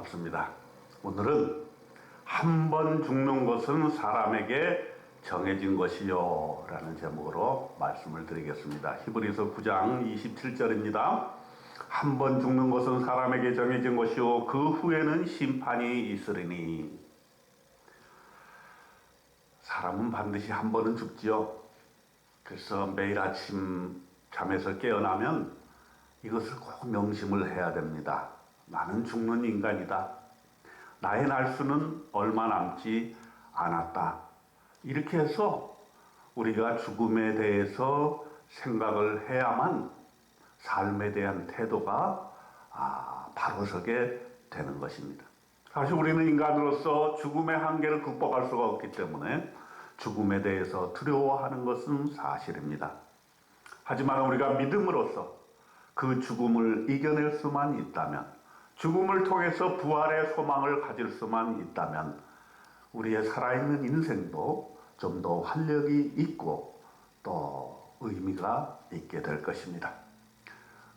반갑습니다. 오늘은 한 번 죽는 것은 사람에게 정해진 것이요 라는 제목으로 말씀을 드리겠습니다. 히브리서 9장 27절입니다. 한 번 죽는 것은 사람에게 정해진 것이요 그 후에는 심판이 있으리니. 사람은 반드시 한 번은 죽지요. 그래서 매일 아침 잠에서 깨어나면 이것을 꼭 명심을 해야 됩니다. 나는 죽는 인간이다. 나의 날수는 얼마 남지 않았다. 이렇게 해서 우리가 죽음에 대해서 생각을 해야만 삶에 대한 태도가 바로 서게 되는 것입니다. 사실 우리는 인간으로서 죽음의 한계를 극복할 수가 없기 때문에 죽음에 대해서 두려워하는 것은 사실입니다. 하지만 우리가 믿음으로써 그 죽음을 이겨낼 수만 있다면, 죽음을 통해서 부활의 소망을 가질 수만 있다면 우리의 살아있는 인생도 좀 더 활력이 있고 또 의미가 있게 될 것입니다.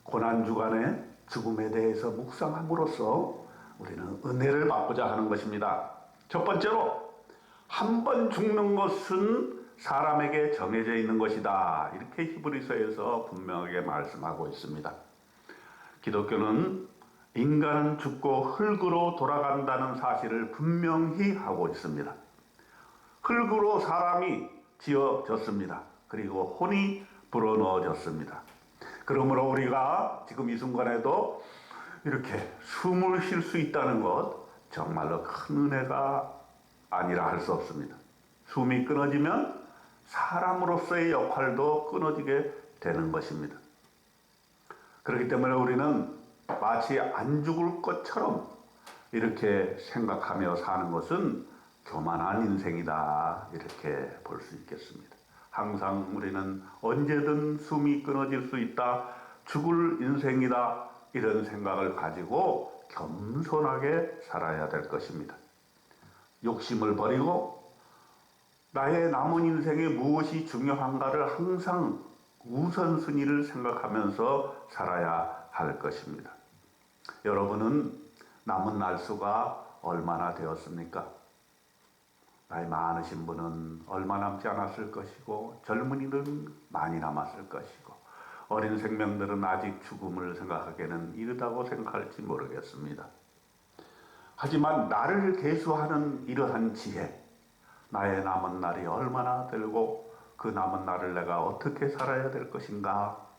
고난주간에 죽음에 대해서 묵상함으로써 우리는 은혜를 받고자 하는 것입니다. 첫 번째로, 한 번 죽는 것은 사람에게 정해져 있는 것이다. 이렇게 히브리서에서 분명하게 말씀하고 있습니다. 기독교는 인간은 죽고 흙으로 돌아간다는 사실을 분명히 하고 있습니다. 흙으로 사람이 지어졌습니다. 그리고 혼이 불어넣어졌습니다. 그러므로 우리가 지금 이 순간에도 이렇게 숨을 쉴 수 있다는 것, 정말로 큰 은혜가 아니라 할 수 없습니다. 숨이 끊어지면 사람으로서의 역할도 끊어지게 되는 것입니다. 그렇기 때문에 우리는 마치 안 죽을 것처럼 이렇게 생각하며 사는 것은 교만한 인생이다, 이렇게 볼 수 있겠습니다. 항상 우리는 언제든 숨이 끊어질 수 있다, 죽을 인생이다, 이런 생각을 가지고 겸손하게 살아야 될 것입니다. 욕심을 버리고 나의 남은 인생에 무엇이 중요한가를 항상 우선순위를 생각하면서 살아야 할 것입니다. 여러분은 남은 날수가 얼마나 되었습니까? 나이 많으신 분은 얼마 남지 않았을 것이고, 젊은이들은 많이 남았을 것이고, 어린 생명들은 아직 죽음을 생각하기에는 이르다고 생각할지 모르겠습니다. 하지만 나를 계수하는 이러한 지혜, 나의 남은 날이 얼마나 되고 그 남은 날을 내가 어떻게 살아야 될 것인가,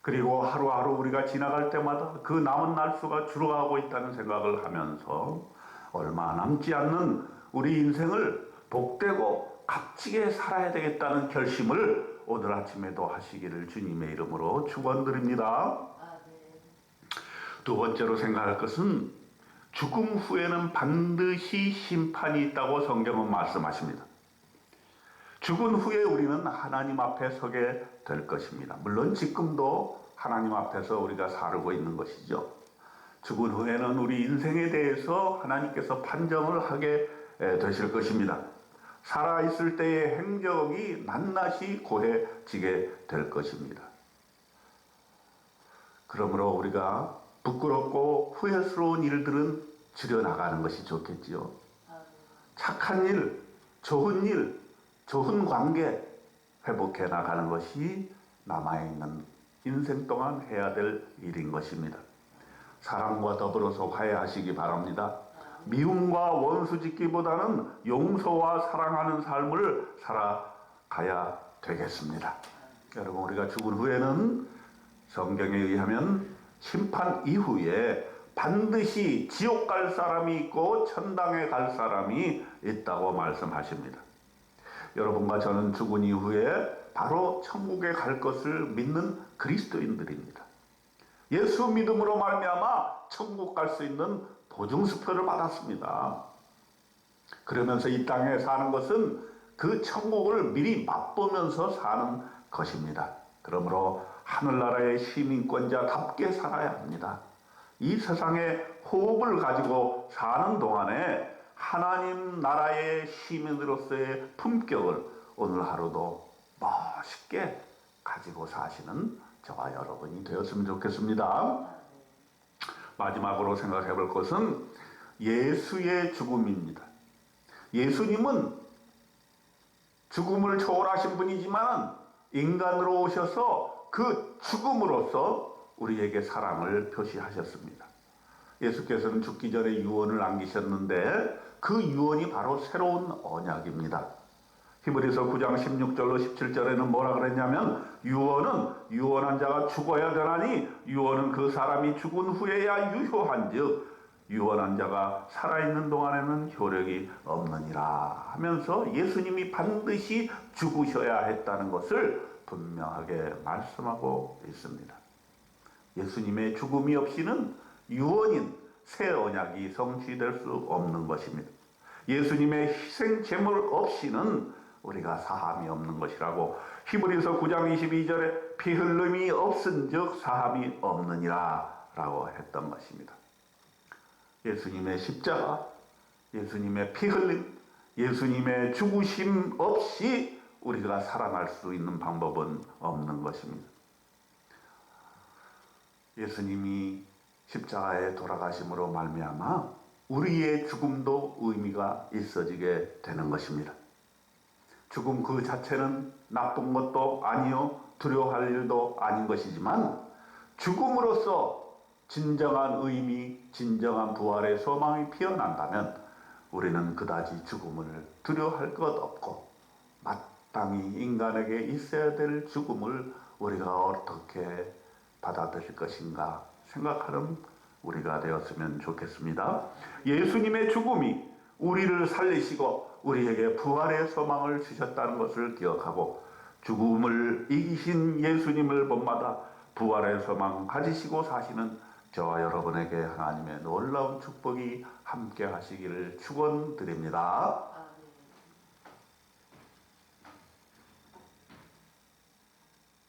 그리고 하루하루 우리가 지나갈 때마다 그 남은 날수가 줄어가고 있다는 생각을 하면서 얼마 남지 않는 우리 인생을 복되고 값지게 살아야 되겠다는 결심을 오늘 아침에도 하시기를 주님의 이름으로 축원드립니다. 두 번째로 생각할 것은, 죽음 후에는 반드시 심판이 있다고 성경은 말씀하십니다. 죽은 후에 우리는 하나님 앞에 서게 될 것입니다. 물론 지금도 하나님 앞에서 우리가 살고 있는 것이죠. 죽은 후에는 우리 인생에 대해서 하나님께서 판정을 하게 되실 것입니다. 살아있을 때의 행적이 낱낱이 고해지게 될 것입니다. 그러므로 우리가 부끄럽고 후회스러운 일들은 줄여나가는 것이 좋겠지요. 착한 일, 좋은 관계 회복해 나가는 것이 남아있는 인생 동안 해야 될 일인 것입니다. 사람과 더불어서 화해하시기 바랍니다. 미움과 원수 짓기보다는 용서와 사랑하는 삶을 살아가야 되겠습니다. 여러분, 우리가 죽은 후에는 성경에 의하면 심판 이후에 반드시 지옥 갈 사람이 있고 천당에 갈 사람이 있다고 말씀하십니다. 여러분과 저는 죽은 이후에 바로 천국에 갈 것을 믿는 그리스도인들입니다. 예수 믿음으로 말미암아 천국 갈 수 있는 보증수표를 받았습니다. 그러면서 이 땅에 사는 것은 그 천국을 미리 맛보면서 사는 것입니다. 그러므로 하늘나라의 시민권자답게 살아야 합니다. 이 세상에 호흡을 가지고 사는 동안에 하나님 나라의 시민으로서의 품격을 오늘 하루도 멋있게 가지고 사시는 저와 여러분이 되었으면 좋겠습니다. 마지막으로 생각해 볼 것은, 예수의 죽음입니다. 예수님은 죽음을 초월하신 분이지만 인간으로 오셔서 그 죽음으로써 우리에게 사랑을 표시하셨습니다. 예수께서는 죽기 전에 유언을 남기셨는데 그 유언이 바로 새로운 언약입니다. 히브리서 9장 16절로 17절에는 뭐라 그랬냐면 유언은 유언한 자가 죽어야 되나니 유언은 그 사람이 죽은 후에야 유효한즉 유언한 자가 살아있는 동안에는 효력이 없느니라 하면서 예수님이 반드시 죽으셔야 했다는 것을 분명하게 말씀하고 있습니다. 예수님의 죽음이 없이는 유언인 새 언약이 성취될 수 없는 것입니다. 예수님의 희생 제물 없이는 우리가 사함이 없는 것이라고 히브리서 9장 22절에 피 흘림이 없은즉 사함이 없느니라 라고 했던 것입니다. 예수님의 십자가, 예수님의 피 흘림, 예수님의 죽으심 없이 우리가 살아날 수 있는 방법은 없는 것입니다. 예수님이 십자가에 돌아가심으로 말미암아 우리의 죽음도 의미가 있어지게 되는 것입니다. 죽음 그 자체는 나쁜 것도 아니요 두려워할 일도 아닌 것이지만 죽음으로써 진정한 의미, 진정한 부활의 소망이 피어난다면 우리는 그다지 죽음을 두려워할 것 없고 마땅히 인간에게 있어야 될 죽음을 우리가 어떻게 받아들일 것인가 생각하는 우리가 되었으면 좋겠습니다. 예수님의 죽음이 우리를 살리시고 우리에게 부활의 소망을 주셨다는 것을 기억하고 죽음을 이기신 예수님을 본받아 부활의 소망 가지시고 사시는 저와 여러분에게 하나님의 놀라운 축복이 함께 하시기를 축원드립니다.